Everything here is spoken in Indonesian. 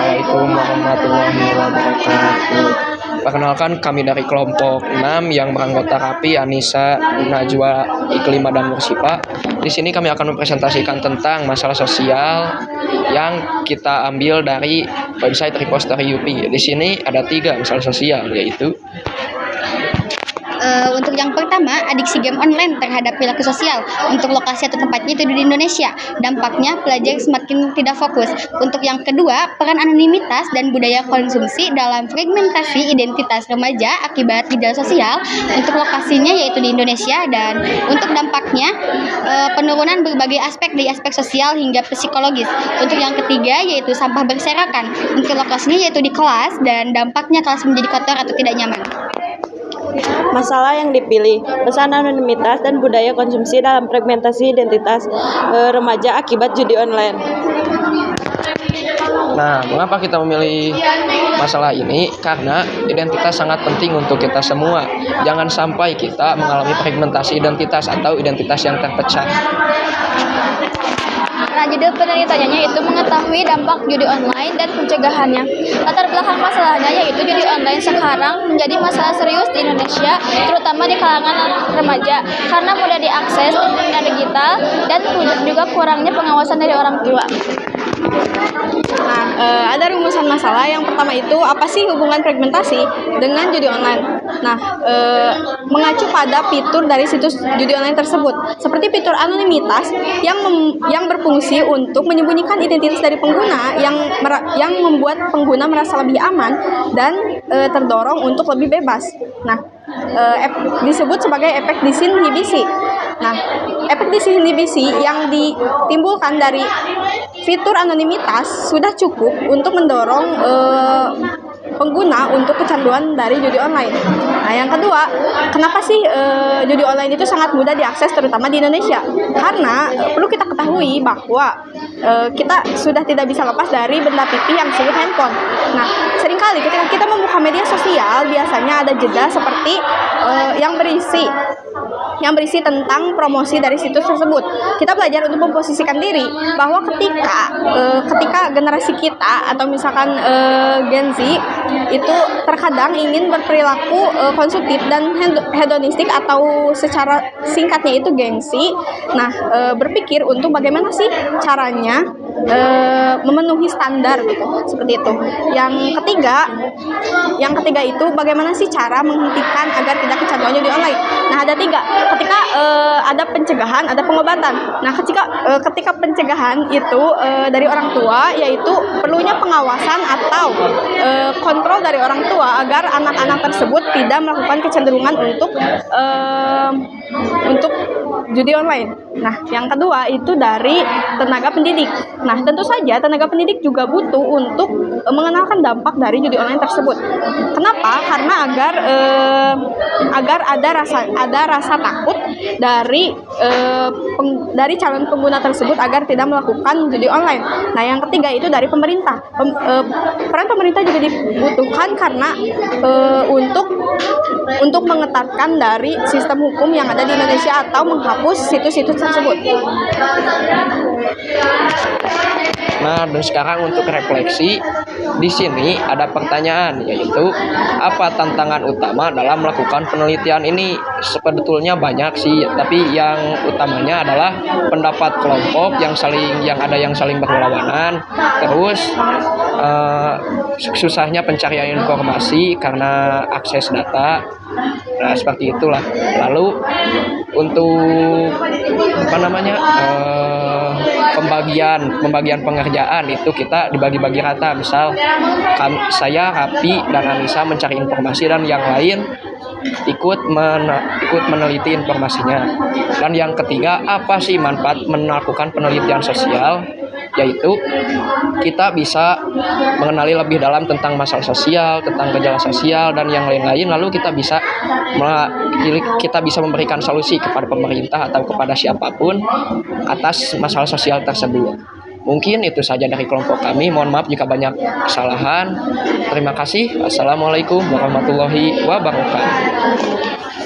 Assalamualaikum warahmatullahi wabarakatuh. Perkenalkan, kami dari kelompok 6 yang beranggotakan Anissa, Najwa, Iklima, dan Mursifa. Di sini kami akan mempresentasikan tentang masalah sosial yang kita ambil dari website Repository UPI. Di sini ada 3 masalah sosial, yaitu untuk yang pertama, adiksi game online terhadap perilaku sosial. Untuk lokasi atau tempatnya itu di Indonesia. Dampaknya pelajar semakin tidak fokus. Untuk yang kedua, peran anonimitas dan budaya konsumsi dalam fragmentasi identitas remaja akibat gejala sosial. Untuk lokasinya yaitu di Indonesia, dan untuk dampaknya penurunan berbagai aspek dari aspek sosial hingga psikologis. Untuk yang ketiga yaitu sampah berserakan. Untuk lokasinya yaitu di kelas, dan dampaknya kelas menjadi kotor atau tidak nyaman. Masalah yang dipilih, pesan anonimitas dan budaya konsumsi dalam fragmentasi identitas remaja akibat judi online. Nah, mengapa kita memilih masalah ini? Karena identitas sangat penting untuk kita semua. Jangan sampai kita mengalami fragmentasi identitas atau identitas yang terpecah. Nah, judul penelitiannya itu mengetahui dampak judi online dan pencegahannya. Latar belakang masalahnya yaitu judi online sekarang menjadi masalah serius di Indonesia, terutama di kalangan remaja, karena mudah diakses di dunia digital dan juga kurangnya pengawasan dari orang tua. Nah, ada rumusan masalah. Yang pertama itu, apa sih hubungan fragmentasi dengan judi online? Nah, mengacu pada fitur dari situs judi online tersebut, seperti fitur anonimitas yang berfungsi untuk menyembunyikan identitas dari pengguna, yang membuat pengguna merasa lebih aman dan terdorong untuk lebih bebas. Nah, disebut sebagai efek disinhibisi. Nah, efek disinhibisi yang ditimbulkan dari fitur anonimitas sudah cukup untuk mendorong pengguna untuk kecanduan dari judi online. Nah, yang kedua, kenapa sih judi online itu sangat mudah diakses terutama di Indonesia? Karena perlu kita ketahui bahwa kita sudah tidak bisa lepas dari benda pipi yang disebut handphone. Nah, seringkali ketika kita membuka media sosial, biasanya ada jeda seperti yang berisi tentang promosi dari situs tersebut. Kita belajar untuk memposisikan diri bahwa ketika generasi kita atau misalkan Gen Z itu terkadang ingin berperilaku konsumtif dan hedonistik, atau secara singkatnya itu gengsi. Nah, berpikir untuk bagaimana sih caranya memenuhi standar gitu, seperti itu. Yang ketiga itu bagaimana sih cara menghentikan agar tidak kecanduan judi online. Nah, ada 3. Ketika ada pencegahan, ada pengobatan. Nah, ketika pencegahan itu dari orang tua, yaitu perlunya pengawasan atau kontrol dari orang tua agar anak-anak tersebut tidak melakukan kecenderungan untuk judi online. Nah, yang kedua itu dari tenaga pendidik. Nah, tentu saja tenaga pendidik juga butuh untuk mengenalkan dampak dari judi online tersebut. Kenapa? Karena agar ada rasa takut dari calon pengguna tersebut agar tidak melakukan judi online. Nah, yang ketiga itu dari pemerintah. Peran pemerintah juga dibutuhkan karena untuk mengetatkan dari sistem hukum yang ada di Indonesia atau menghapus situs-situs tersebut. Nah, dan sekarang untuk refleksi, di sini ada pertanyaan, yaitu apa tantangan utama dalam melakukan penelitian ini? Sebetulnya banyak sih, tapi yang utamanya adalah pendapat kelompok yang ada yang saling berlawanan, terus susahnya pencarian informasi karena akses data. Nah, seperti itulah. Lalu untuk pembagian pengerjaan itu kita dibagi-bagi rata. Misal saya, Rapi, dan Anissa mencari informasi dan yang lain ikut meneliti informasinya. Dan yang ketiga, apa sih manfaat melakukan penelitian sosial? Yaitu kita bisa mengenali lebih dalam tentang masalah sosial, tentang gejala sosial, dan yang lain-lain. Lalu kita bisa memberikan solusi kepada pemerintah atau kepada siapapun atas masalah sosial tersebut. Mungkin itu saja dari kelompok kami. Mohon maaf jika banyak kesalahan. Terima kasih. Assalamualaikum warahmatullahi wabarakatuh.